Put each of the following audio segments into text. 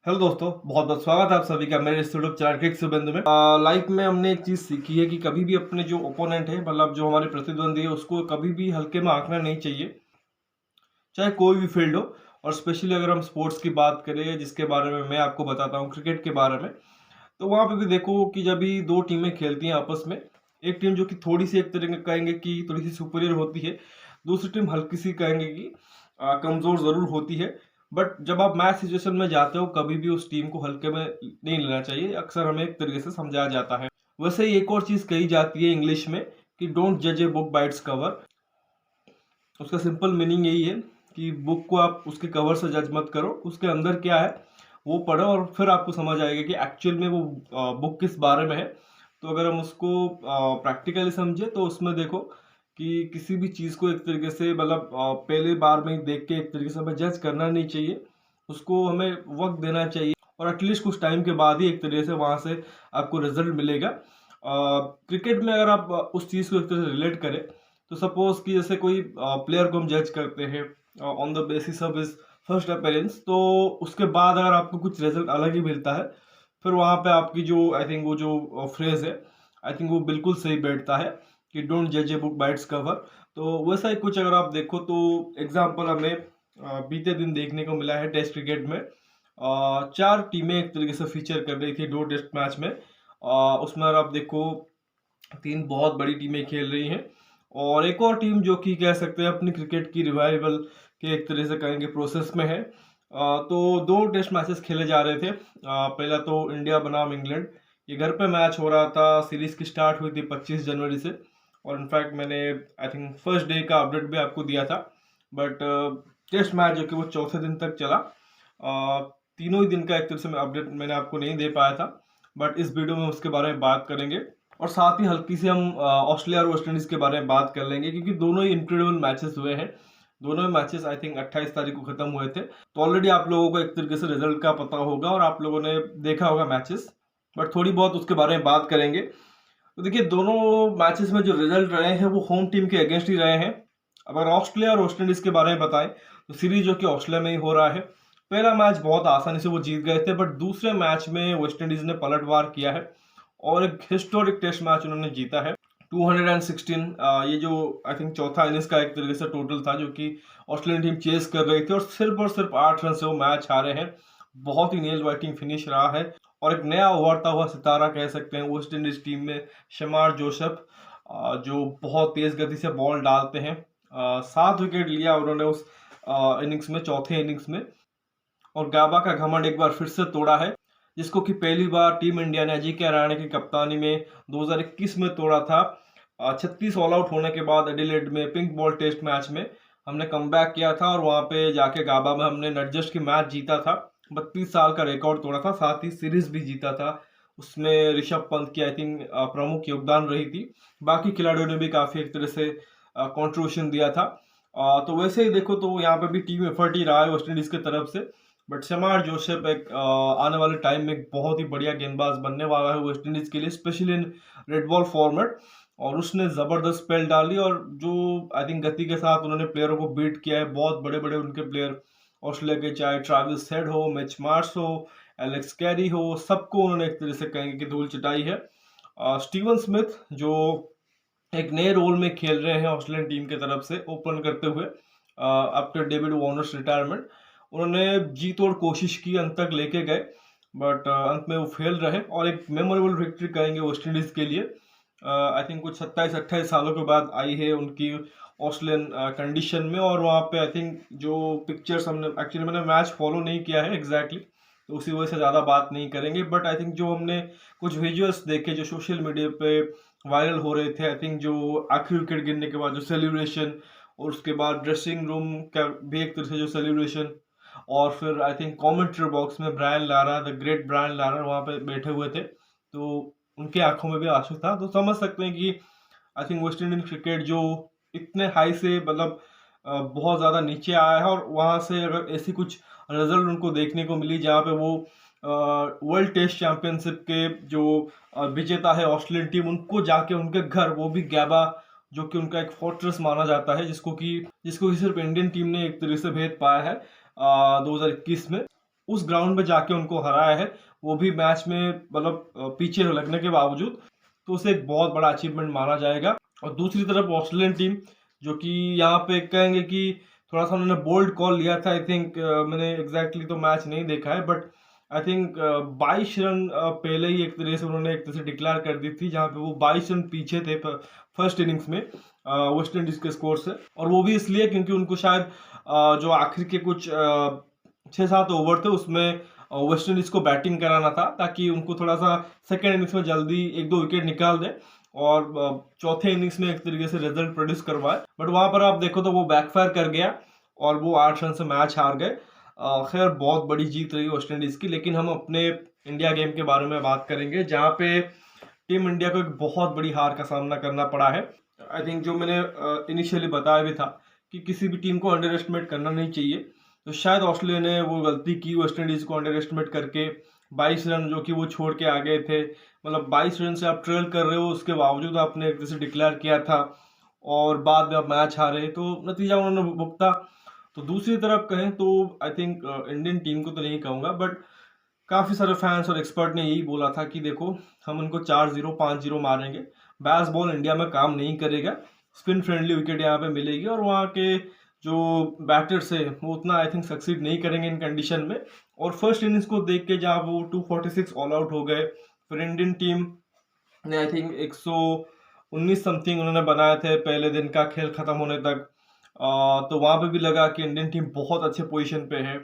Hello दोस्तों, बहुत बहुत स्वागत है आप सभी का मेरे इस यूट्यूब चैनल क्रिक सुबंधु में। लाइफ में हमने एक चीज़ सीखी है कि कभी भी अपने जो ओपोनेंट है, मतलब जो हमारे प्रतिद्वंदी है, उसको कभी भी हल्के में आंकना नहीं चाहिए, चाहे कोई भी फील्ड हो। और स्पेशली अगर हम स्पोर्ट्स की बात करें, जिसके बारे में मैं आपको बताता हूँ, क्रिकेट के बारे में, तो वहाँ पे भी देखो कि जब भी दो टीमें खेलती हैं आपस में, एक टीम जो कि थोड़ी सी एक तरीके कहेंगे कि थोड़ी सी सुपीरियर होती है, दूसरी टीम हल्की सी कहेंगे कि कमज़ोर ज़रूर होती है। बट जब आप मैच सिचुएशन में जाते हो, कभी भी उस टीम को हल्के में नहीं लेना चाहिए, अक्सर हमें एक तरीके से समझाया जाता है। वैसे ही एक और चीज़ कही जाती है इंग्लिश में कि डोंट जज a book by its cover. उसका सिंपल मीनिंग यही है कि बुक को आप उसके कवर से जज मत करो, उसके अंदर क्या है वो पढ़ो और फिर आपको समझ आएगा कि एक्चुअल में वो बुक किस बारे में है। तो अगर हम उसको प्रैक्टिकली समझे तो उसमें देखो कि किसी भी चीज़ को एक तरीके से, मतलब पहले बार में ही देख के एक तरीके से हमें जज करना नहीं चाहिए, उसको हमें वक्त देना चाहिए और एटलीस्ट कुछ टाइम के बाद ही एक तरीके से वहाँ से आपको रिजल्ट मिलेगा। क्रिकेट में अगर आप उस चीज़ को एक तरह से रिलेट करें, तो सपोज कि जैसे कोई प्लेयर को हम जज करते हैं on the basis of his first appearance, तो उसके बाद अगर आपको कुछ रिजल्ट अलग ही मिलता है, फिर वहाँ पे आपकी जो आई थिंक वो जो फ्रेज है, आई थिंक वो बिल्कुल सही बैठता है कि डोंट जज a book by its cover. तो वैसा ही कुछ अगर आप देखो तो एग्जाम्पल हमें बीते दिन देखने को मिला है टेस्ट क्रिकेट में। चार टीमें एक तरीके से फीचर कर रही थी दो टेस्ट मैच में। उसमें अगर आप देखो, तीन बहुत बड़ी टीमें खेल रही हैं और एक और टीम जो कि कह सकते हैं अपनी क्रिकेट की रिवाइवल के एक तरह से कहेंगे प्रोसेस में है। तो दो टेस्ट मैचेस खेले जा रहे थे। पहला तो इंडिया बनाम इंग्लैंड, ये घर पे मैच हो रहा था। सीरीज की स्टार्ट हुई थी 25 जनवरी से और इनफैक्ट मैंने आई थिंक फर्स्ट डे का अपडेट भी आपको दिया था। बट टेस्ट मैच जो कि वो चौथे दिन तक चला, तीनों ही दिन का एक तरह से मैं अपडेट मैंने आपको नहीं दे पाया था, बट इस वीडियो में उसके बारे में बात करेंगे। और साथ ही हल्की सी हम ऑस्ट्रेलिया और वेस्ट इंडीज के बारे में बात कर लेंगे, क्योंकि दोनों ही इंक्रेडिबल मैचेस हुए हैं। दोनों ही मैचेस आई थिंक 28 तारीख को खत्म हुए थे, तो ऑलरेडी आप लोगों को एक तरीके से रिजल्ट का पता होगा और आप लोगों ने देखा होगा मैचेस, बट थोड़ी बहुत उसके बारे में बात करेंगे। तो देखिए, दोनों मैचेस में जो रिजल्ट रहे हैं वो होम टीम के अगेंस्ट ही रहे हैं। अगर ऑस्ट्रेलिया और वेस्ट इंडीज के बारे में बताएं, तो सीरीज जो कि ऑस्ट्रेलिया में ही हो रहा है। पहला मैच बहुत आसानी से वो जीत गए थे, बट दूसरे मैच में वेस्ट इंडीज ने पलटवार किया है और एक हिस्टोरिक टेस्ट मैच उन्होंने जीता है 216। ये जो आई थिंक चौथा इनिंग्स का एक तरीके से टोटल था जो कि ऑस्ट्रेलियन टीम चेस कर रही थी और सिर्फ 8 रन से वो मैच हारे हैं। बहुत ही नेल बाइटिंग फिनिश रहा है और एक नया उभरता हुआ सितारा कह सकते हैं वेस्ट इंडीज टीम में, शमार जोसेफ, जो बहुत तेज गति से बॉल डालते हैं। 7 विकेट लिया उन्होंने उस इनिंग्स में, चौथे इनिंग्स में। और गाबा का घमंड एक बार फिर से तोड़ा है, जिसको कि पहली बार टीम इंडिया ने अजिंक्य रहाणे की कप्तानी में 2021 में तोड़ा था। 36 ऑल आउट होने के बाद एडिलेड में पिंक बॉल टेस्ट मैच में हमने कमबैक किया था और वहां पे जाके गाबा में हमने नट जस्ट की मैच जीता था। 32 साल का रिकॉर्ड तोड़ा था, साथ ही सीरीज भी जीता था। उसमें ऋषभ पंत की आई थिंक प्रमुख योगदान रही थी। बाकी खिलाड़ियों ने भी काफी एक तरह से कंट्रीब्यूशन दिया था। तो वैसे ही देखो तो यहाँ पे भी टीम एफर्ट ही रहा है वेस्ट इंडीज की तरफ से। बट शमार जोसेफ एक आने वाले टाइम में एक बहुत ही बढ़िया गेंदबाज बनने वाला है वेस्ट इंडीज के लिए, specially in red ball format. और उसने जबरदस्त स्पेल डाली और जो आई थिंक गति के साथ उन्होंने प्लेयरों को बीट किया है, बहुत बड़े बड़े उनके प्लेयर ऑस्ट्रेलिया के, चाहे ट्रैविस हेड हो, मिच मार्श हो, एलेक्स कैरी हो, सबको उन्होंने एक तरह से कहेंगे कि धूल चटाई है। स्टीवन स्मिथ जो एक नए रोल में खेल रहे हैं ऑस्ट्रेलियन टीम की तरफ से ओपन करते हुए आफ्टर डेविड वार्नर्स रिटायरमेंट, उन्होंने जी तोड़ कोशिश की, अंत तक लेके गए, बट अंत में वो फेल रहे। और एक मेमोरेबल विक्ट्री कहेंगे वेस्ट इंडीज के लिए, आई थिंक कुछ 27-28 सालों के बाद आई है उनकी ऑस्ट्रेलियन कंडीशन में। और वहाँ पे आई थिंक जो पिक्चर्स हमने, एक्चुअली मैंने मैच फॉलो नहीं किया है एग्जैक्टली, तो उसी वजह से ज़्यादा बात नहीं करेंगे, बट आई थिंक जो हमने कुछ विजुअल्स देखे जो सोशल मीडिया पे वायरल हो रहे थे, आई थिंक जो आखिरी विकेट गिरने के बाद जो सेलिब्रेशन और उसके बाद ड्रेसिंग रूम का भी एक तरह से जो सेलिब्रेशन, और फिर आई थिंक कमेंट्री बॉक्स में Brian Lara, the great Brian Lara वहाँ पे बैठे हुए थे, तो उनके आंखों में भी आंसू था। तो समझ सकते हैं कि I think West Indies cricket जो इतने हाई से, मतलब बहुत ज़्यादा नीचे आया है, और वहाँ से अगर ऐसी कुछ रिजल्ट उनको देखने को मिली जहाँ पे वो वर्ल्ड टेस्ट चैंपियनशिप के जो विजेता है ऑस्ट्रेलियन टीम, उनको जाके उनके घर, वो भी गैबा जो कि उनका एक फोर्ट्रेस माना जाता है, जिसको कि सिर्फ इंडियन टीम ने एक तरह से भेद पाया है 2021 में। उस ग्राउंड में जाके उनको हराया है, वो भी मैच में मतलब पीछे लगने के बावजूद, तो उसे एक बहुत बड़ा अचीवमेंट माना जाएगा। और दूसरी तरफ ऑस्ट्रेलियन टीम, जो कि यहाँ पे कहेंगे कि थोड़ा सा उन्होंने बोल्ड कॉल लिया था। आई थिंक मैंने एग्जैक्टली तो मैच नहीं देखा है, बट आई थिंक 22 रन पहले ही एक तरह से उन्होंने एक तरह से डिक्लेयर कर दी थी, जहाँ पे वो 22 रन पीछे थे फर्स्ट इनिंग्स में वेस्ट इंडीज के स्कोर से। और वो भी इसलिए क्योंकि उनको शायद जो आखिर के कुछ 6-7 ओवर थे उसमें वेस्ट इंडीज को बैटिंग कराना था, ताकि उनको थोड़ा सा सेकेंड इनिंग्स में जल्दी 1-2 विकेट निकाल दे और चौथे इनिंग्स में एक तरीके से रिजल्ट प्रोड्यूस करवाए। बट वहां पर आप देखो तो वो बैकफायर कर गया और वो 8 रन से मैच हार गए। खैर बहुत बड़ी जीत रही वेस्ट इंडीज की। लेकिन हम अपने इंडिया गेम के बारे में बात करेंगे, जहाँ पे टीम इंडिया को एक बहुत बड़ी हार का सामना करना पड़ा है। आई थिंक जो मैंने इनिशियली बताया भी था कि किसी भी टीम को अंडर एस्टिमेट करना नहीं चाहिए, तो शायद ऑस्ट्रेलिया ने वो गलती की वेस्ट इंडीज को अंडर एस्टिमेट करके 22 रन जो कि वो छोड़ के आ गए थे। मतलब 22 रन से आप ट्रेल कर रहे हो, उसके बावजूद आपने एक जैसे डिक्लेयर किया था और बाद में आप मैच हारे, तो नतीजा उन्होंने भुगता। तो दूसरी तरफ कहें तो आई थिंक इंडियन टीम को तो नहीं कहूँगा, बट काफ़ी सारे फैंस और एक्सपर्ट ने यही बोला था कि देखो हम उनको 4-0 5-0 मारेंगे, बैस बॉल इंडिया में काम नहीं करेगा, स्पिन फ्रेंडली विकेट यहाँ पे मिलेगी और वहाँ के जो बैटर्स है वो उतना आई थिंक सक्सीड नहीं करेंगे इन कंडीशन में। और फर्स्ट इनिंग्स को देख के जहाँ वो 246 ऑल आउट हो गए, फिर इंडियन टीम ने आई थिंक 119 समथिंग उन्होंने बनाए थे पहले दिन का खेल खत्म होने तक। तो वहाँ पे भी लगा कि इंडियन टीम बहुत अच्छे पोजीशन पे है।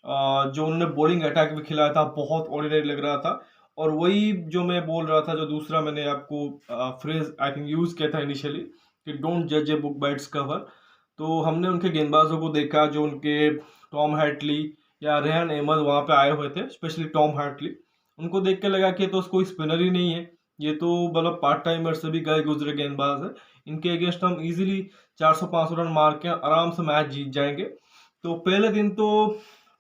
जो उन्होंने बॉलिंग अटैक भी खिलाया था बहुत ऑर्डिनरी लग रहा था। और वही जो मैं बोल रहा था, जो दूसरा मैंने आपको फ्रेज आई थिंक यूज़ किया था इनिशियली कि डोंट जज a book by its cover. तो हमने उनके गेंदबाजों को देखा, जो उनके टॉम हैटली या रेहान अहमद वहाँ पे आए हुए थे, स्पेशली टॉम हैटली। उनको देख के लगा कि ये तो कोई स्पिनर ही नहीं है, ये तो मतलब पार्ट टाइमर से भी गए गुजरे गेंदबाज है। इनके अगेंस्ट हम इजीली 400-500 रन मार के आराम से मैच जीत जाएंगे। तो पहले दिन तो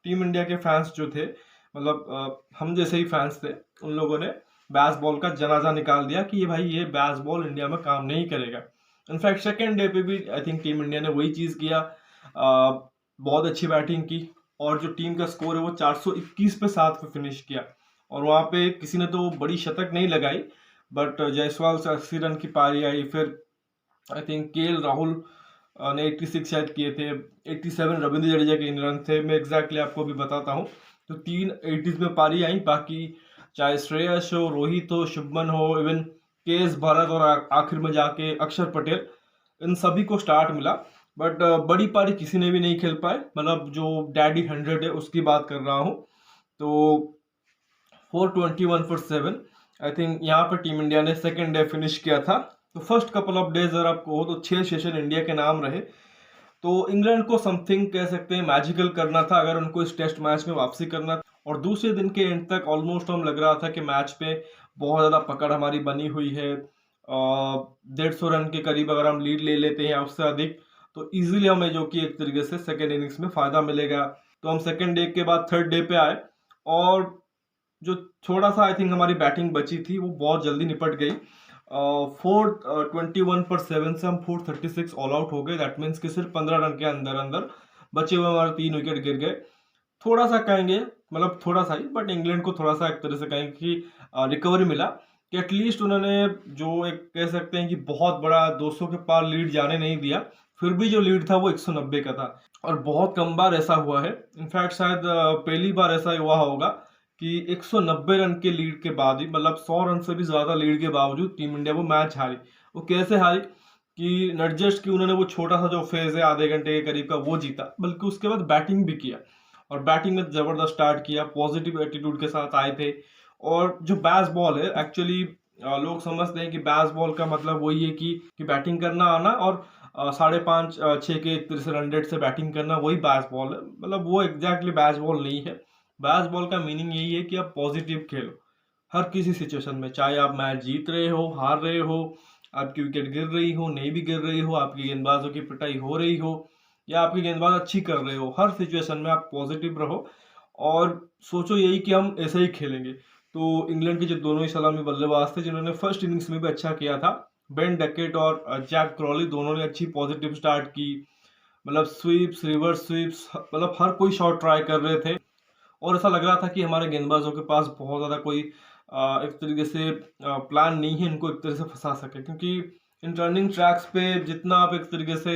टीम इंडिया के फैंस जो थे, मतलब हम जैसे ही फैंस थे, उन लोगों ने बैस बॉल का जनाजा निकाल दिया कि ये भाई ये बैस बॉल इंडिया में काम नहीं करेगा। इनफैक्ट सेकेंड डे पे भी आई थिंक टीम इंडिया ने वही चीज़ किया, बहुत अच्छी बैटिंग की और जो टीम का स्कोर है वो 421 पे 7 पे फिनिश किया। और वहाँ पे किसी ने तो बड़ी शतक नहीं लगाई, बट जायसवाल से 80 रन की पारी आई। फिर आई थिंक राहुल ने 86 शायद किए थे, 87 रविंद्र जडेजा के इन रन थे। मैं एग्जैक्टली आपको भी बताता हूँ। तो 3 80s में पारी आई, बाकी चाहे श्रेयस हो, रोहित हो, शुभमन हो, इवन भरत और आखिर में जाके अक्षर पटेल, इन सभी को स्टार्ट मिला। बट बड़ी पारी किसी ने भी नहीं खेल पाए। मतलब जो डैडी 100 है उसकी बात कर रहा हूँ। तो 421 फॉर 7 आई थिंक यहाँ पर टीम इंडिया ने सेकेंड डे फिनिश किया था। तो फर्स्ट कपल ऑफ डेज अगर आपको हो तो 6 सेशन इंडिया के नाम रहे। तो इंग्लैंड को समथिंग कह सकते हैं मैजिकल करना था अगर उनको इस टेस्ट मैच में वापसी करना था। और दूसरे दिन के एंड तक ऑलमोस्ट हम लग रहा था कि मैच पे बहुत ज़्यादा पकड़ हमारी बनी हुई है। 150 रन के करीब अगर हम लीड ले लेते हैं उससे अधिक, तो इजीली हमें जो कि एक तरीके से सेकेंड इनिंग्स में फ़ायदा मिलेगा। तो हम सेकेंड डे के बाद थर्ड डे पे आए और जो थोड़ा सा आई थिंक हमारी बैटिंग बची थी वो बहुत जल्दी निपट गई। 421 पर 7 से हम 436 ऑल आउट हो गए। दैट मीन्स कि सिर्फ 15 रन के अंदर अंदर बचे हुए हमारे 3 विकेट गिर गए। थोड़ा सा कहेंगे, मतलब थोड़ा सा ही, बट इंग्लैंड को थोड़ा सा एक तरह से कहेंगे कि रिकवरी मिला कि एटलीस्ट उन्होंने जो एक कह सकते हैं कि बहुत बड़ा 200 के पार लीड जाने नहीं दिया। फिर भी जो लीड था वो 190 का था और बहुत कम बार ऐसा हुआ है। इनफैक्ट शायद पहली बार ऐसा हुआ होगा कि 190 रन के लीड के बाद ही, मतलब 100 रन से भी ज़्यादा लीड के बावजूद टीम इंडिया वो मैच हारी। वो कैसे हारी कि नॉट जस्ट कि उन्होंने वो छोटा सा जो फेज है आधे घंटे के करीब का वो जीता, बल्कि उसके बाद बैटिंग भी किया और बैटिंग में ज़बरदस्त स्टार्ट किया, पॉजिटिव एटीट्यूड के साथ आए थे। और जो बैस बॉल है एक्चुअली लोग समझते हैं कि बैस बॉल का मतलब वही है कि बैटिंग करना आना और 5.5-6 के एक तरह से रन रेट से बैटिंग करना, वही बैस बॉल है। मतलब वो एग्जैक्टली बैस बॉल नहीं है। बैस बॉल का मीनिंग यही है कि आप पॉजिटिव खेलो हर किसी सिचुएशन में, चाहे आप मैच जीत रहे हो, हार रहे हो, आपकी विकेट गिर रही हो, नहीं भी गिर रही हो, आपकी गेंदबाजों की पिटाई हो रही हो या आपकी गेंदबाज अच्छी कर रहे हो, हर सिचुएशन में आप पॉजिटिव रहो और सोचो यही कि हम ऐसे ही खेलेंगे। तो इंग्लैंड के जो दोनों ही सलामी बल्लेबाज थे जिन्होंने फर्स्ट इनिंग्स में भी अच्छा किया था, बेन डकेट और जैक क्रॉली, दोनों ने अच्छी पॉजिटिव स्टार्ट की। मतलब स्वीप्स, रिवर्स स्वीप्स, मतलब हर कोई शॉट ट्राई कर रहे थे और ऐसा लग रहा था कि हमारे गेंदबाजों के पास बहुत ज़्यादा कोई एक तरीके से प्लान नहीं है इनको एक तरह से फंसा सके, क्योंकि इन टर्निंग ट्रैक्स पे जितना आप एक तरीके से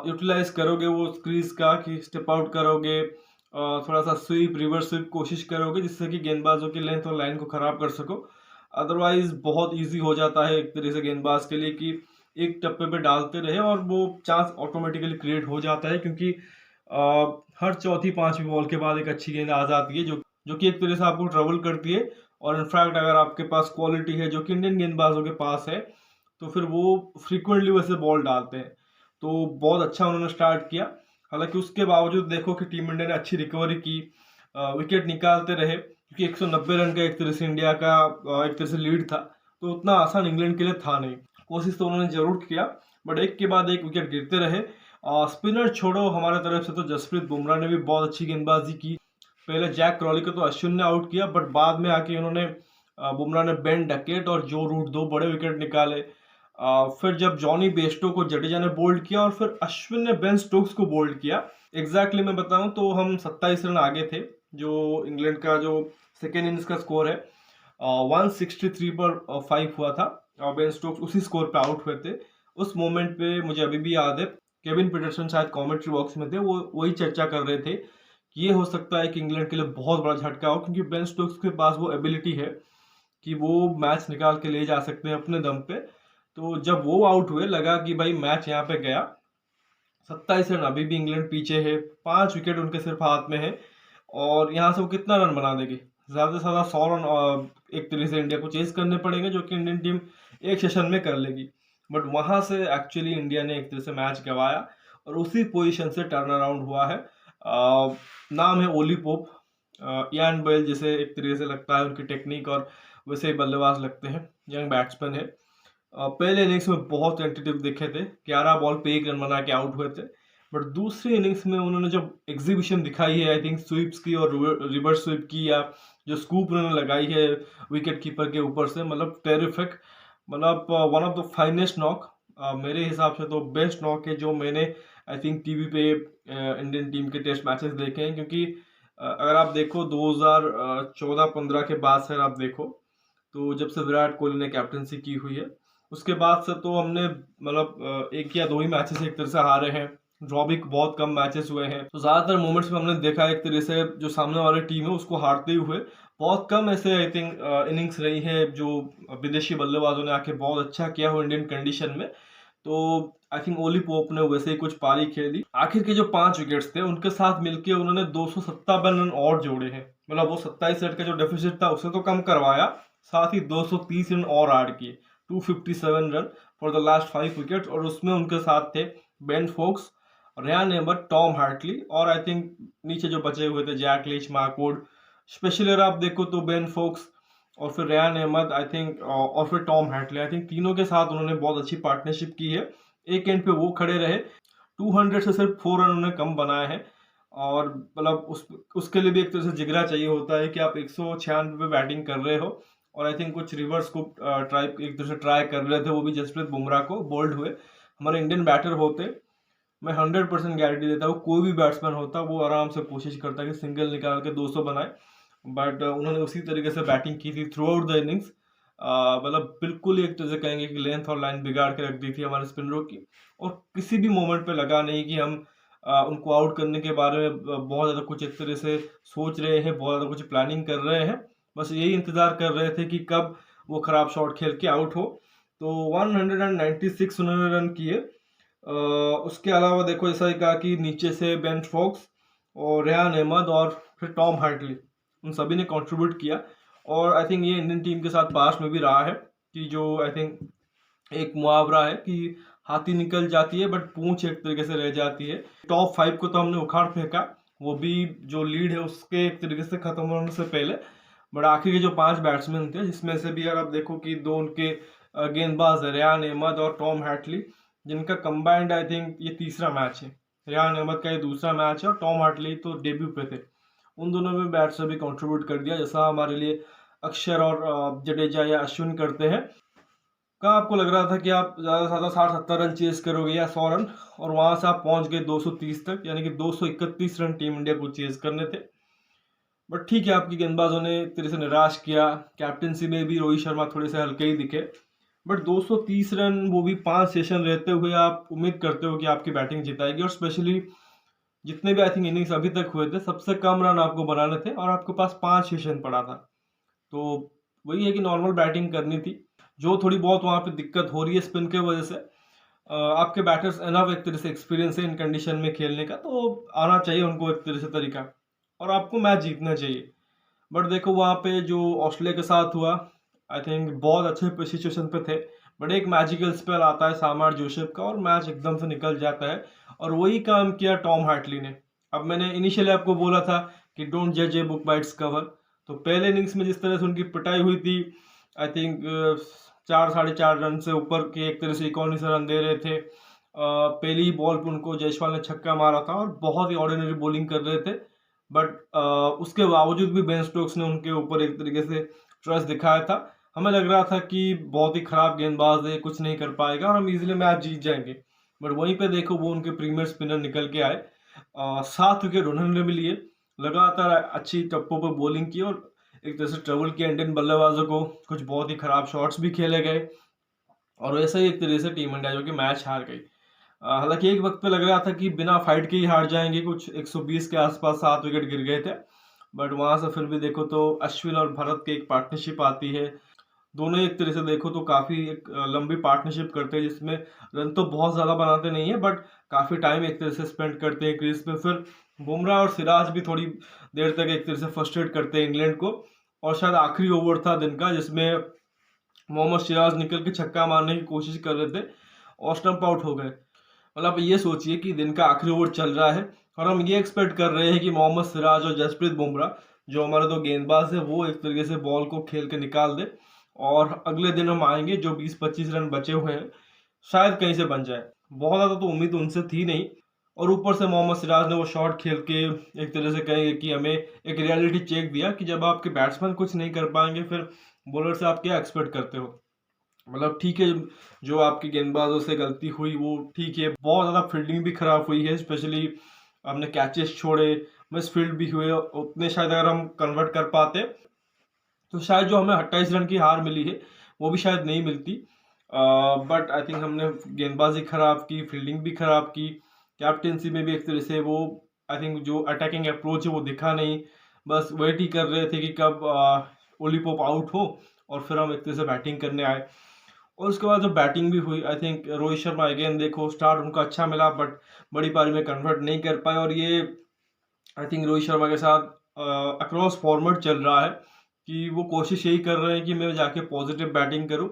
यूटिलाइज करोगे वो क्रीज का, कि स्टेप आउट करोगे, थोड़ा सा स्वीप रिवर्स स्वीप कोशिश करोगे जिससे कि गेंदबाजों की लेंथ और लाइन को खराब कर सको। अदरवाइज बहुत इजी हो जाता है एक तरह से गेंदबाज के लिए कि एक टप्पे पे डालते रहे और वो चांस ऑटोमेटिकली क्रिएट हो जाता है, क्योंकि हर चौथी पांचवी बॉल के बाद एक अच्छी गेंद आ जाती है जो कि एक तरह से आपको ट्रबल करती है। और इनफैक्ट अगर आपके पास क्वालिटी है जो कि इंडियन गेंदबाजों के पास है तो फिर वो फ्रीक्वेंटली वैसे बॉल डालते हैं। तो बहुत अच्छा उन्होंने स्टार्ट किया। हालांकि उसके बावजूद देखो कि टीम इंडिया ने अच्छी रिकवरी की, विकेट निकालते रहे, क्योंकि 190 रन का एक तरह से इंडिया का एक तरह से लीड था, तो उतना आसान इंग्लैंड के लिए था नहीं। कोशिश तो उन्होंने जरूर किया, बट एक के बाद एक विकेट गिरते रहे। स्पिनर छोड़ो, हमारे तरफ से तो जसप्रीत बुमराह ने भी बहुत अच्छी गेंदबाजी की। पहले जैक क्रॉली को तो अश्विन ने आउट किया, बट बाद में आके उन्होंने बुमराह ने बेन डकेट और जो रूट दो बड़े विकेट निकाले। फिर जब जॉनी बेस्टो को जडेजा ने बोल्ड किया और फिर अश्विन ने बेन स्टोक्स को बोल्ड किया। एग्जैक्टली मैं बताऊं तो हम 27 रन आगे थे। जो इंग्लैंड का जो सेकेंड इनिंग्स का स्कोर है 163 पर 5 हुआ था, और बेन स्टोक्स उसी स्कोर पे आउट हुए थे। उस मोमेंट पे मुझे अभी भी याद है, केविन पीटरसन शायद कमेंट्री बॉक्स में थे, वो वही चर्चा कर रहे थे कि ये हो सकता है कि इंग्लैंड के लिए बहुत बड़ा झटका हो, क्योंकि बेन स्टोक्स के पास वो एबिलिटी है कि वो मैच निकाल के ले जा सकते हैं अपने दम पे। तो जब वो आउट हुए लगा कि भाई मैच यहाँ पे गया। 27 रन अभी भी इंग्लैंड पीछे है, 5 विकेट उनके सिर्फ हाथ में है, और यहाँ से वो कितना रन बना देगी? ज्यादा से ज्यादा 100 रन एक तरीके से इंडिया को चेस करने पड़ेंगे, जो कि इंडियन टीम एक सेशन में कर लेगी। बट वहां से एक्चुअली इंडिया ने एक तरह से मैच गंवाया और उसी पोजीशन से टर्न अराउंड हुआ है। नाम है ओली पोप। इयान बेल जैसे एक तरीके से लगता है उनकी टेक्निक, और वैसे ही बल्लेबाज लगते हैं, यंग बैट्समैन है। पहले इनिंग्स में बहुत टेंटेटिव दिखे थे, 11 बॉल पे 1 रन बना के आउट हुए थे। बट दूसरी इनिंग्स में उन्होंने जब एग्जीबिशन दिखाई है, आई थिंक स्वीप्स की और रिवर्स स्वीप की, या जो स्कूप उन्होंने लगाई है विकेट कीपर के ऊपर से, मतलब टेरिफिक, मतलब one of the finest knock, मेरे हिसाब से तो बेस्ट नॉक है जो मैंने आई थिंक टीवी पे इंडियन टीम के टेस्ट मैचेस देखे हैं। क्योंकि अगर आप देखो 2014-15 के बाद से आप देखो, तो जब से विराट कोहली ने कैप्टनसी की हुई है उसके बाद से तो हमने मतलब एक या दो ही मैचेस एक तरह से हारे हैं, ड्रॉ भी बहुत कम मैचेस हुए हैं। तो ज्यादातर मोमेंट्स में हमने देखा एक तरह से जो सामने वाली टीम है उसको हारते हुए। बहुत कम ऐसे आई थिंक इनिंग्स रही है जो विदेशी बल्लेबाजों ने आके बहुत अच्छा किया हो इंडियन कंडीशन में। तो आई थिंक ओली पोप ने वैसे ही कुछ पारी खेली। आखिर के जो 5 विकेट्स थे उनके साथ मिलकर उन्होंने 257 रन और जोड़े हैं, मतलब वो 27 रन का जो डेफिसिट था उसे तो कम करवाया, साथ ही 230 रन और ऐड किए, 257 run for the last 5 wickets. और उसमें उनके साथ थे Ben Foakes, Rehan Ahmed, Tom Hartley, और आई थिंक नीचे जो बचे हुए थे जैक लीच, मार्कवुड। स्पेशली अगर आप देखो तो बेन फोक्स और फिर रेयान अहमद आई थिंक, और फिर टॉम हार्टली, आई थिंक तीनों के साथ उन्होंने बहुत अच्छी पार्टनरशिप की है। एक एंड पे वो खड़े रहे, 200 से सिर्फ 4 रन उन्होंने कम बनाए हैं। और मतलब उसके लिए भी एक तरह से जिगरा चाहिए होता है कि आप 196 पे बैटिंग कर रहे हो। और आई थिंक कुछ रिवर्स को एक तरह से ट्राई कर रहे थे, वो भी जसप्रीत बुमराह को बोल्ड हुए। हमारे इंडियन बैटर होते, मैं 100% गारंटी देता हूँ कोई भी बैट्समैन होता वो आराम से कोशिश करता कि सिंगल निकाल के 200 बनाए। बट उन्होंने उसी तरीके से बैटिंग की थी थ्रू आउट द इनिंग्स। मतलब बिल्कुल एक तरह से कहेंगे कि लेंथ और लाइन बिगाड़ के रख दी थी हमारे स्पिनरों की। और किसी भी मोमेंट पे लगा नहीं कि हम उनको आउट करने के बारे में बहुत ज़्यादा कुछ एक तरह से सोच रहे हैं, बहुत ज़्यादा कुछ प्लानिंग कर रहे हैं। बस यही इंतज़ार कर रहे थे कि कब वो खराब शॉट खेल के आउट हो। तो 196 उन्होंने रन किए। उसके अलावा देखो जैसा कहा कि नीचे से बेन स्टोक्स और रेयान अहमद और फिर टॉम हार्टली, उन सभी ने कंट्रीब्यूट किया। और आई थिंक ये इंडियन टीम के साथ पास में भी रहा है कि जो आई थिंक एक मुहावरा है कि हाथी निकल जाती है बट पूंछ एक तरीके से रह जाती है। टॉप 5 को तो हमने उखाड़ फेंका, वो भी जो लीड है उसके एक तरीके से खत्म होने से पहले। बट आखिर के जो 5 बैट्समैन थे जिसमें से भी अगर आप देखो कि 2 उनके गेंदबाज है, रेयान अहमद और टॉम हार्टली, जिनका कंबाइंड आई थिंक ये तीसरा मैच है। रेयान अहमद का ये दूसरा मैच है और टॉम हार्टली तो डेब्यू पे थे। उन दोनों में बैट से भी कंट्रीब्यूट कर दिया, जैसा हमारे लिए अक्षर और जडेजा या अश्विन करते हैं। कहाँ आपको लग रहा था कि आप ज़्यादा से ज़्यादा 60-70 रन चेस करोगे या 100 रन, और वहाँ से आप पहुँच गए 230 तक, यानी कि 231 रन टीम इंडिया को चेस करने थे। बट ठीक है, आपकी गेंदबाजों ने एक तरह से निराश किया। कैप्टनसी में भी रोहित शर्मा थोड़े से हल्के ही दिखे, बट 230 रन, वो भी 5 सेशन रहते हुए आप उम्मीद करते हो कि आपकी बैटिंग जिताएगी। और स्पेशली जितने भी आई थिंक इनिंग्स अभी तक हुए थे, सबसे कम रन आपको बनाने थे और आपके पास 5 सेशन पड़ा था। तो वही है कि नॉर्मल बैटिंग करनी थी। जो थोड़ी बहुत वहाँ पे दिक्कत हो रही है स्पिन के वजह से, आपके बैटर्स एनफ एक तरह से एक्सपीरियंस है इन कंडीशन में खेलने का, तो आना चाहिए उनको एक तरह से तरीका, और आपको मैच जीतना चाहिए। बट देखो वहाँ पे जो ऑस्ट्रेलिया के साथ हुआ, आई थिंक बहुत अच्छे सिचुएशन पे थे, बट एक मैजिकल स्पेल आता है सामार जोसेफ का और मैच एकदम से निकल जाता है। और वही काम किया टॉम हार्टली ने। अब मैंने इनिशियली आपको बोला था कि डोंट जज a book by its cover, तो पहले इनिंग्स में जिस तरह से उनकी पिटाई हुई थी, आई थिंक 4-4.5 रन से ऊपर के एक तरह से 19 रन दे रहे थे। पहली ही बॉल पर उनको जायसवाल ने छक्का मारा था और बहुत ही ऑर्डिनरी बॉलिंग कर रहे थे, बट उसके बावजूद भी बेन स्टोक्स ने उनके ऊपर एक तरीके से ट्रस्ट दिखाया था। हमें लग रहा था कि बहुत ही खराब गेंदबाज है, कुछ नहीं कर पाएगा और हम इजीली मैच जीत जाएंगे। बट वहीं पे देखो वो उनके प्रीमियर स्पिनर निकल के आए, 7 विकेट उन्होंने भी लिए, लगातार अच्छी टप्पों पर बॉलिंग की और एक तरह से ट्रबल किया इंडियन बल्लेबाजों को। कुछ बहुत ही खराब शॉट्स भी खेले गए और वैसे ही एक तरीके से टीम इंडिया जो कि मैच हार गई। हालांकि एक वक्त पे लग रहा था कि बिना फाइट के ही हार जाएंगे, कुछ 120 के आसपास 7 विकेट गिर गए थे, बट वहां से फिर भी देखो तो अश्विन और भरत की एक पार्टनरशिप आती है। दोनों एक तरह से देखो तो काफी एक लंबी पार्टनरशिप करते हैं, जिसमें रन तो बहुत ज्यादा बनाते नहीं है, बट काफी टाइम एक तरह से स्पेंड करते हैं क्रीज पे। फिर बुमराह और सिराज भी थोड़ी देर तक एक तरह से फ्रस्ट्रेट करते हैं इंग्लैंड को, और शायद आखिरी ओवर था दिन का जिसमें मोहम्मद सिराज निकल के छक्का मारने की कोशिश कर रहे थे और स्टंप आउट हो गए। मतलब आप ये सोचिए कि दिन का आखिरी ओवर चल रहा है और हम ये एक्सपेक्ट कर रहे हैं कि मोहम्मद सिराज और जसप्रीत बुमराह, जो हमारे दो गेंदबाज है, वो एक तरीके से बॉल को खेल के निकाल दे और अगले दिन हम आएंगे जो 20-25 रन बचे हुए हैं शायद कहीं से बन जाए। बहुत ज़्यादा तो उम्मीद उनसे थी नहीं, और ऊपर से मोहम्मद सिराज ने वो शॉट खेल के एक तरह से कहेंगे कि हमें एक रियलिटी चेक दिया कि जब आपके बैट्समैन कुछ नहीं कर पाएंगे, फिर बॉलर से आप क्या एक्सपेक्ट करते हो। मतलब ठीक है, जो आपकी गेंदबाजों से गलती हुई वो ठीक है, बहुत ज़्यादा फील्डिंग भी खराब हुई है, स्पेशली आपने कैचेस छोड़े, मिस फील्ड भी हुए, उतने शायद अगर हम कन्वर्ट कर पाते तो शायद जो हमें 28 रन की हार मिली है वो भी शायद नहीं मिलती। बट आई थिंक हमने गेंदबाजी खराब की, फील्डिंग भी खराब की, कैप्टेंसी में भी एक तरह से वो आई थिंक जो अटैकिंग अप्रोच है वो दिखा नहीं। बस वेट ही कर रहे थे कि कब ओली पोप आउट हो और फिर हम एक तरह से बैटिंग करने आए। और उसके बाद जो बैटिंग भी हुई, I think Rohit Sharma again देखो स्टार्ट उनका अच्छा मिला, बट बड़ी पारी में कन्वर्ट नहीं कर पाए। और ये आई थिंक रोहित शर्मा के साथ अक्रॉस फॉर्मेट चल रहा है कि वो कोशिश यही कर रहे हैं कि मैं जाके पॉजिटिव बैटिंग करूं,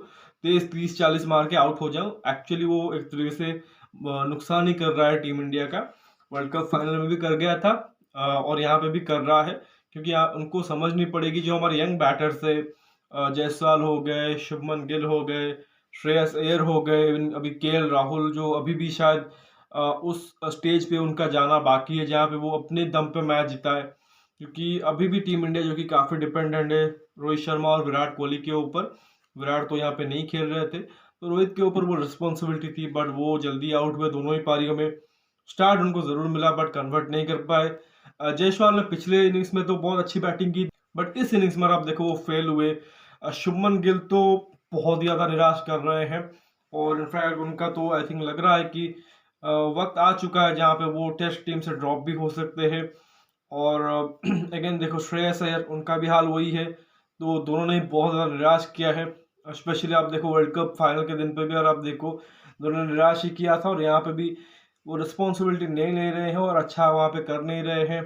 तेज 30-40 मार के आउट हो जाऊं। एक्चुअली वो एक तरीके से नुकसान ही कर रहा है टीम इंडिया का। वर्ल्ड कप फाइनल में भी कर गया था और यहाँ पे भी कर रहा है, क्योंकि उनको समझनी पड़ेगी जो हमारे यंग बैटर्स है, जायसवाल हो गए, शुभमन गिल हो गए, श्रेयस अय्यर हो गए, अभी केएल राहुल जो अभी भी शायद उस स्टेज पे उनका जाना बाकी है जहाँ पे वो अपने दम पे मैच जिताए। क्योंकि अभी भी टीम इंडिया जो कि काफ़ी डिपेंडेंट है रोहित शर्मा और विराट कोहली के ऊपर। विराट तो यहाँ पे नहीं खेल रहे थे, तो रोहित के ऊपर वो रिस्पॉन्सिबिलिटी थी, बट वो जल्दी आउट हुए दोनों ही पारियों में। स्टार्ट उनको ज़रूर मिला बट कन्वर्ट नहीं कर पाए। जायसवाल ने पिछले इनिंग्स में तो बहुत अच्छी बैटिंग की, बट इस इनिंग्स में आप देखो वो फेल हुए। शुभमन गिल तो बहुत ही ज़्यादा निराश कर रहे हैं, और इनफैक्ट उनका तो आई थिंक लग रहा है कि वक्त आ चुका है जहाँ पे वो टेस्ट टीम से ड्रॉप भी हो सकते हैं। और अगेन देखो श्रेयस अय्यर, उनका भी हाल वही है, तो दोनों ने बहुत ज़्यादा निराश किया है। स्पेशली आप देखो वर्ल्ड कप फाइनल के दिन पे भी, और आप देखो दोनों ने निराश ही किया था, और यहाँ पे भी वो रिस्पॉन्सिबिलिटी नहीं ले रहे हैं और अच्छा वहाँ पे कर नहीं रहे हैं।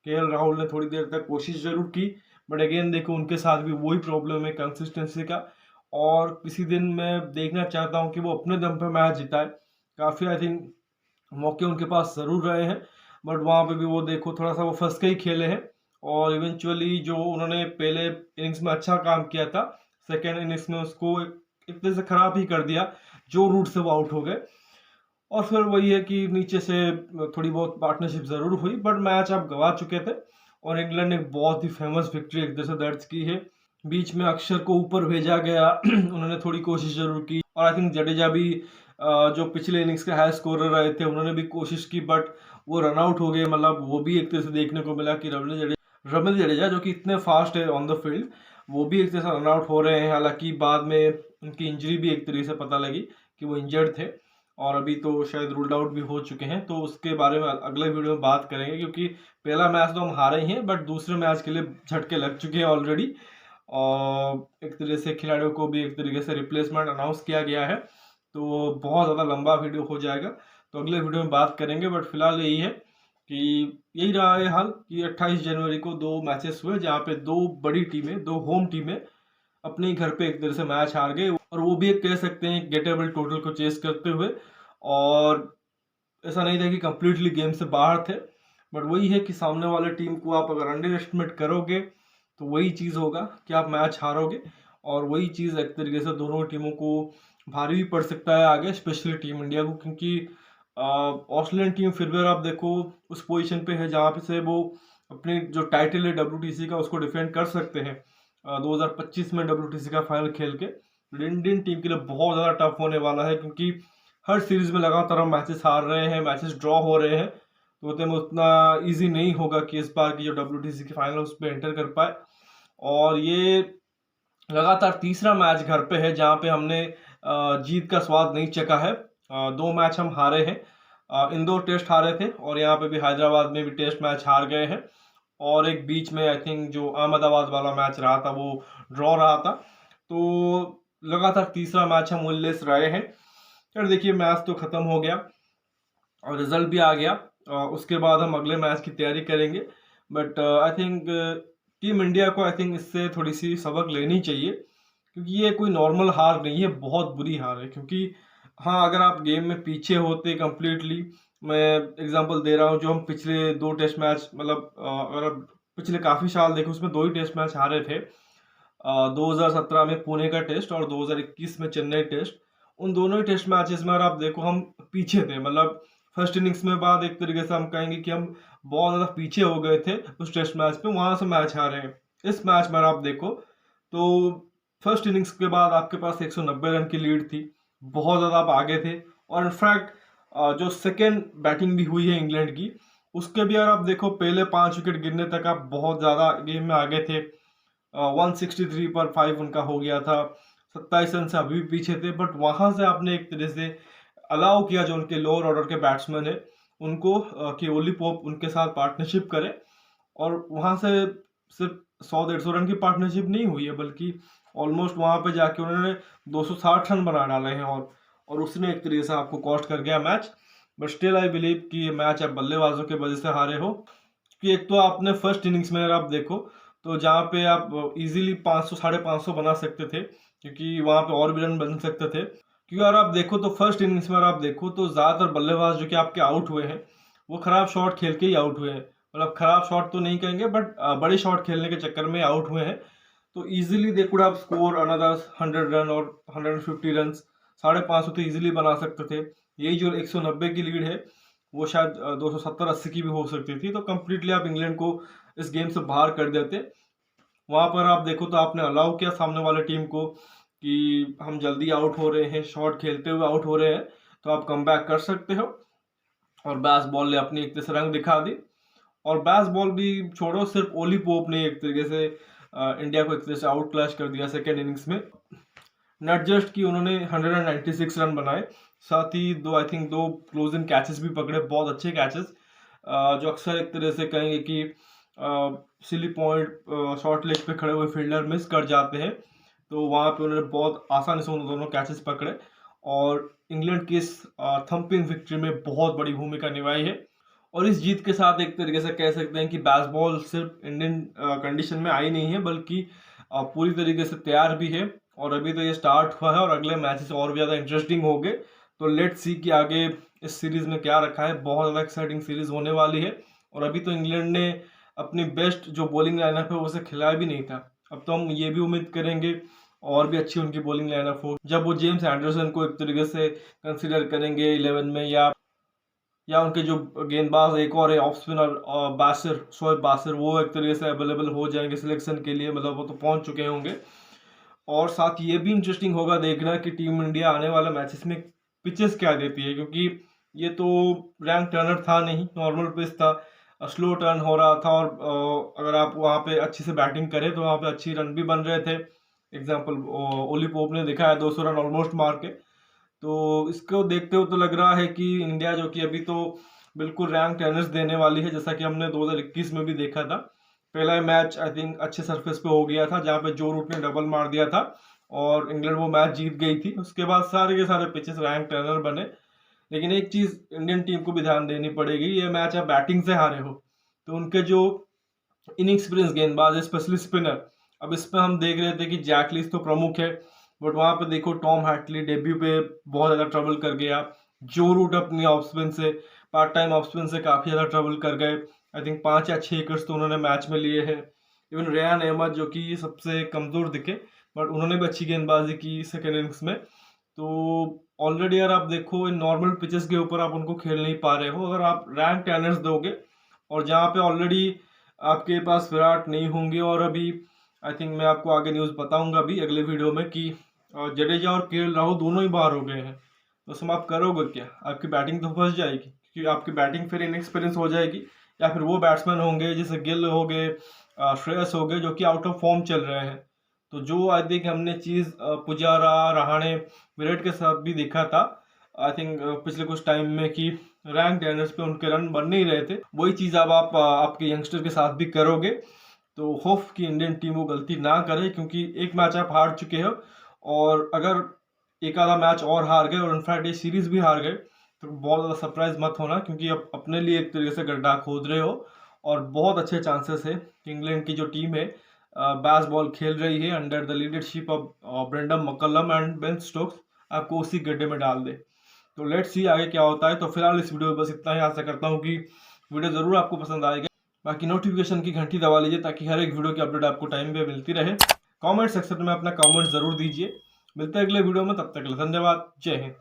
केएल राहुल ने थोड़ी देर तक कोशिश जरूर की, बट अगेन देखो उनके साथ भी वही प्रॉब्लम है कंसिस्टेंसी का। और किसी दिन मैं देखना चाहता हूँ कि वो अपने दम पे मैच जिताए। काफ़ी आई थिंक मौके उनके पास ज़रूर रहे हैं, बट वहाँ पे भी वो देखो थोड़ा सा वो फंस के ही खेले हैं। और इवेंचुअली जो उन्होंने पहले इनिंग्स में अच्छा काम किया था, सेकेंड इनिंग्स में उसको एक तरह से ख़राब ही कर दिया, जो रूट से वो आउट हो गए। और फिर वही है कि नीचे से थोड़ी बहुत पार्टनरशिप ज़रूर हुई, बट मैच आप गंवा चुके थे। और इंग्लैंड ने एक बहुत ही फेमस विक्ट्री एक तरह से दर्ज की है। बीच में अक्षर को ऊपर भेजा गया उन्होंने थोड़ी कोशिश जरूर की, और आई थिंक जडेजा भी जो पिछले इनिंग्स के हाई स्कोरर रहे थे उन्होंने भी कोशिश की, बट वो रन आउट हो गए। मतलब वो भी एक तरह से देखने को मिला कि रवींद्र जडेजा जो कि इतने फास्ट है ऑन द फील्ड, वो भी एक तरह से रन आउट हो रहे हैं। हालांकि बाद में उनकी इंजरी भी एक तरीके से पता लगी कि वो इंजर्ड थे और अभी तो शायद रूल्ड आउट भी हो चुके हैं, तो उसके बारे में अगले वीडियो में बात करेंगे। क्योंकि पहला मैच तो हम हारे ही हैं, बट दूसरे मैच के लिए झटके लग चुके हैं ऑलरेडी और एक तरीके से खिलाड़ियों को भी एक तरीके से रिप्लेसमेंट अनाउंस किया गया है। तो बहुत ज़्यादा लंबा वीडियो हो जाएगा, तो अगले वीडियो में बात करेंगे। बट फिलहाल यही है कि यही रहा है हाल कि 28 जनवरी को 2 मैचेस हुए जहाँ पे 2 बड़ी टीमें, 2 होम टीमें अपने घर पे एक तरह से मैच हार गए, और वो भी एक कह सकते हैं गेटेबल टोटल को चेस करते हुए। और ऐसा नहीं था कि कंप्लीटली गेम से बाहर थे, बट वही है कि सामने वाले टीम को आप अगर अंडर एस्टिमेट करोगे तो वही चीज़ होगा कि आप मैच हारोगे, और वही चीज़ एक तरीके से दोनों टीमों को भारी भी पड़ सकता है आगे, स्पेशली टीम इंडिया को। क्योंकि ऑस्ट्रेलियन टीम फिर भी आप देखो उस पोजीशन पे है जहाँ पे से वो अपनी जो टाइटल है WTC का उसको डिफेंड कर सकते हैं 2025 में WTC का फाइनल खेल के। इंडियन टीम के लिए बहुत ज़्यादा टफ होने वाला है, क्योंकि हर सीरीज में लगातार हम मैचेस हार रहे हैं, मैचेस ड्रॉ हो रहे हैं, तो उतने में उतना इजी नहीं होगा कि इस बार की जो WTC की फाइनल उस पर एंटर कर पाए। और ये लगातार तीसरा मैच घर पे है जहाँ पे हमने जीत का स्वाद नहीं चखा है। 2 मैच हम हारे हैं, इंदौर टेस्ट हारे थे और यहाँ पे भी हैदराबाद में भी टेस्ट मैच हार गए हैं, और एक बीच में आई थिंक जो अहमदाबाद वाला मैच रहा था वो ड्रॉ रहा था। तो लगातार तीसरा मैच हम विनलेस रहे हैं। फिर देखिए मैच तो ख़त्म हो गया और रिजल्ट भी आ गया, उसके बाद हम अगले मैच की तैयारी करेंगे। But I think team India को आई थिंक इससे थोड़ी सी सबक लेनी चाहिए, क्योंकि ये कोई नॉर्मल हार नहीं है, बहुत बुरी हार है। क्योंकि हाँ, अगर आप गेम में पीछे होते कम्प्लीटली, मैं एग्जांपल दे रहा हूँ, जो हम पिछले 2 टेस्ट मैच मतलब अगर आप पिछले काफ़ी साल देखो उसमें 2 ही टेस्ट मैच हारे थे। 2017 में पुणे का टेस्ट और 2021 में चेन्नई टेस्ट। उन दोनों ही टेस्ट मैचेस में अगर आप देखो हम पीछे थे, मतलब फर्स्ट इनिंग्स में बाद एक तरीके से हम कहेंगे कि हम बहुत ज़्यादा पीछे हो गए थे उस टेस्ट मैच पे, वहाँ से मैच हारे हैं। इस मैच में अगर आप देखो तो फर्स्ट इनिंग्स के बाद आपके पास 190 रन की लीड थी, बहुत ज़्यादा आप आगे थे। और इनफैक्ट जो सेकेंड बैटिंग भी हुई है इंग्लैंड की, उसके भी अगर आप देखो पहले 5 विकेट गिरने तक आप बहुत ज़्यादा गेम में आगे थे। 163 पर 5 उनका हो गया था, 27 रन से अभी भी पीछे थे। बट वहाँ से आपने एक तरह से अलाउ किया जो उनके लोअर ऑर्डर के बैट्समैन है उनको कि ओली पोप उनके साथ पार्टनरशिप करे, और वहाँ से सिर्फ 100-150 रन की पार्टनरशिप नहीं हुई है, बल्कि ऑलमोस्ट वहाँ पे जाके उन्होंने 260 रन बना डाले हैं, और उसने एक तरीके से आपको कॉस्ट कर गया match. But still I believe कि ये मैच आप बल्लेबाजों के वजह से हारे हो, कि एक तो आपने फर्स्ट इनिंग्स में अगर आप देखो तो जहाँ पे आप इजीली 500 550 बना सकते थे, क्योंकि वहाँ पे और भी रन बन सकते थे। क्योंकि अगर आप देखो तो फर्स्ट इनिंग्स में अगर आप देखो तो ज़्यादातर बल्लेबाज जो कि आपके आउट हुए हैं वो खराब शॉट खेल के ही आउट हुए हैं। मतलब खराब शॉट तो नहीं कहेंगे, बट बड़े शॉट खेलने के चक्कर में आउट हुए हैं। तो easily they could have score another 100 run और 150 रन, 550 तो इजीली बना सकते थे। यही जो 190 की लीड है वो शायद 270-80 की भी हो सकती थी। तो कम्प्लीटली आप इंग्लैंड को इस गेम से बाहर कर देते। वहाँ पर आप देखो तो आपने अलाउ किया सामने वाले टीम को कि हम जल्दी आउट हो रहे हैं, शॉट खेलते हुए आउट हो रहे हैं, तो आप कम बैक कर सकते हो। और बैस बॉल ने अपनी एक तरह से रंग दिखा दी। और बैस बॉल भी छोड़ो, सिर्फ ओली पोप ने एक तरीके से इंडिया को एक तरह से आउट क्लैश कर दिया सेकेंड इनिंग्स में। नॉट जस्ट कि उन्होंने 196 रन बनाए, साथ ही आई थिंक 2 क्लोजिंग कैचेस भी पकड़े, बहुत अच्छे कैचेस, जो अक्सर एक तरह से कहेंगे कि सिली पॉइंट शॉर्ट लेग पे खड़े हुए फील्डर मिस कर जाते हैं। तो वहाँ पे उन्होंने बहुत आसानी से उन दोनों कैचेस पकड़े और इंग्लैंड की इस थम्पिंग विक्ट्री में बहुत बड़ी भूमिका निभाई है। और इस जीत के साथ एक तरीके से कह सकते हैं कि बेसबॉल सिर्फ इंडियन कंडीशन में आई नहीं है, बल्कि पूरी तरीके से तैयार भी है। और अभी तो ये स्टार्ट हुआ है और अगले मैचेस और भी ज़्यादा इंटरेस्टिंग होंगे। तो लेट्स सी कि आगे इस सीरीज़ में क्या रखा है, बहुत ज़्यादा एक्साइटिंग सीरीज़ होने वाली है। और अभी तो इंग्लैंड ने अपनी बेस्ट जो बॉलिंग लाइनअप है उसे खिलाया भी नहीं था। अब तो हम ये भी उम्मीद करेंगे और भी अच्छी उनकी बॉलिंग लाइनअप हो, जब वो जेम्स एंडरसन को एक तरीके से कंसिडर करेंगे 11 में, या उनके जो गेंदबाज एक और है ऑफ स्पिनर बासिर, शोएब बासिर, वो एक तरीके से अवेलेबल हो जाएंगे सिलेक्शन के लिए, मतलब वो तो पहुंच चुके होंगे। और साथ ये भी इंटरेस्टिंग होगा देखना कि टीम इंडिया आने वाले मैचेस में पिचेस क्या देती है, क्योंकि ये तो रैंक टर्नर था नहीं, नॉर्मल पिच था। स्लो टर्न हो रहा था, और अगर आप वहाँ पे अच्छी से बैटिंग करें तो वहाँ पे अच्छी रन भी बन रहे थे। एग्जाम्पल ओली पोप ने दिखा है 200 रन ऑलमोस्ट मार के। तो इसको देखते हुए तो लग रहा है कि इंडिया जो कि अभी तो बिल्कुल रैंक टेनिस देने वाली है, जैसा कि हमने 2021 में भी देखा था। पहला मैच आई थिंक अच्छे सरफेस पे हो गया था जहाँ पे जो रूट ने डबल मार दिया था और इंग्लैंड वो मैच जीत गई थी। उसके बाद सारे के सारे पिचेस रैंक टेनर बने। लेकिन एक चीज इंडियन टीम को भी ध्यान देनी पड़ेगी, ये मैच आप बैटिंग से हारे हो तो उनके जो इनएक्सपीरियंस गेंदबाज स्पेशली स्पिनर, अब इसमें हम देख रहे थे कि जैक लीस तो प्रमुख है, बट वहां पे देखो टॉम हैटली डेब्यू पे बहुत ज्यादा ट्रबल कर गया। जो रूट अपनी ऑफ स्पिन से, पार्ट टाइम ऑफ स्पिन से काफी ज्यादा ट्रबल कर गए। आई थिंक 5 या 6 विकेट्स तो उन्होंने मैच में लिए हैं। इवन रेयान अहमद जो कि सबसे कमजोर दिखे, बट उन्होंने भी अच्छी गेंदबाजी की सेकेंड इनिंग्स में। तो ऑलरेडी यार आप देखो इन नॉर्मल पिचेस के ऊपर आप उनको खेल नहीं पा रहे हो। अगर आप रैंक टेनर्स दोगे और जहाँ पे ऑलरेडी आपके पास विराट नहीं होंगे, और अभी आई थिंक मैं आपको आगे न्यूज़ बताऊंगा अभी अगले वीडियो में कि जडेजा और केएल राहुल दोनों ही बाहर हो गए हैं, तो उसमें आप करोगे क्या? आपकी बैटिंग तो फंस जाएगी, क्योंकि आपकी बैटिंग फिर इनएक्सपीरियंस हो जाएगी। या फिर वो बैट्समैन होंगे जैसे गिल हो गए, श्रेयस हो गए, जो कि आउट ऑफ फॉर्म चल रहे हैं। तो जो आई थिंक हमने चीज़ पुजारा, रहाणे, विराट के साथ भी देखा था आई थिंक पिछले कुछ टाइम में कि रैंक टेनर्स पे उनके रन बन नहीं रहे थे, वही चीज़ अब आप आपके यंगस्टर के साथ भी करोगे। तो होप कि इंडियन टीम वो गलती ना करे, क्योंकि एक मैच आप हार चुके हो, और अगर एक आधा मैच और हार गए और इनफैक्ट ये सीरीज भी हार गए तो बहुत ज़्यादा सरप्राइज मत होना, क्योंकि अब अपने लिए एक तरीके से गड्ढा खोद रहे हो। और बहुत अच्छे चांसेस है कि इंग्लैंड की जो टीम है बैस बॉल खेल रही है under the leadership of Brendon McCullum and Ben Stokes, आपको उसी गड्ढे में डाल दे। तो लेट्स सी आगे क्या होता है। तो फिलहाल इस वीडियो में बस इतना ही। आशा करता हूँ कि वीडियो ज़रूर आपको पसंद आएगा। बाकी नोटिफिकेशन की घंटी दबा लीजिए ताकि हर एक वीडियो की अपडेट आपको टाइम पे मिलती रहे। कमेंट सेक्शन में अपना कमेंट ज़रूर दीजिए। मिलते हैं अगले वीडियो में, तब तक के लिए धन्यवाद। जय हिंद।